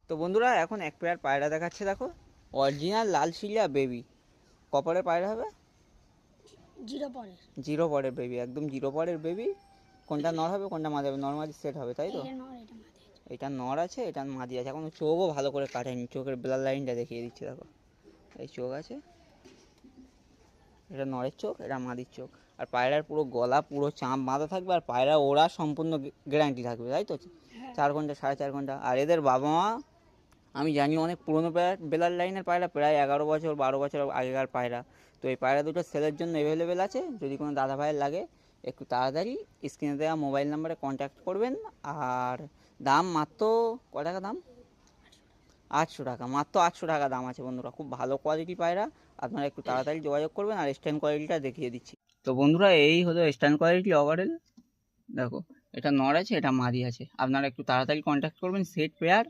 তো বন্ধুরা এখন এক পেয়ার পায়রা দেখাচ্ছে, দেখো অরিজিনাল লাল শিলিয়া বেবি। কপরের পায়রা হবে? জিরো পরের। জিরো পরের বেবি, একদম জিরো পরের বেবি। কোনটা নর হবে কোনটা মাদি হবে? নর্মালি সেট হবে, তাই তো? এটা নর, এটা মাদি। এটা নর আছে, এটা মাদি আছে। এখন চোখও ভালো করে কাটেনি, চোখের ব্লাড লাইনটা দেখিয়ে দিচ্ছে দেখো। এই চোখ আছে, এটা নরের চোখ, এটা মাদির চোখ। আর পায়রার পুরো গলা পুরো চাঁপ বাঁধা থাকবে, আর পায়রা ওরা সম্পূর্ণ গ্যারান্টি থাকবে, তাই তো? হ্যাঁ। 4 ঘন্টা 4.5 ঘন্টা। আর এদের বাবা মা আমি জানি অনেক পুরনো বেলার লাইনের পায়রা, প্রায় 11 বছর 12 বছর আগেকার পায়রা। তো এই পায়রা দুটো সেলের জন্য অ্যাভেলেবেল আছে, যদি কোনো দাদা ভাইয়ের লাগে একটু তাড়াতাড়ি স্ক্রিনে দেওয়া মোবাইল নাম্বারে কন্ট্যাক্ট করবেন। আর দাম মাত্র ক টাকা দাম? 800 টাকা, মাত্র 800 টাকা দাম আছে বন্ধুরা। খুব ভালো কোয়ালিটি পায়রা, আপনারা একটু তাড়াতাড়ি যোগাযোগ করবেন। আর স্ট্যান্ড কোয়ালিটিটা দেখিয়ে দিচ্ছি। তো বন্ধুরা এই হলো স্ট্যান্ড কোয়ালিটি ওভারঅল। দেখো এটা নর আছে, এটা মাদি আছে, আপনারা একটু তাড়াতাড়ি কন্ট্যাক্ট করবেন। Set pair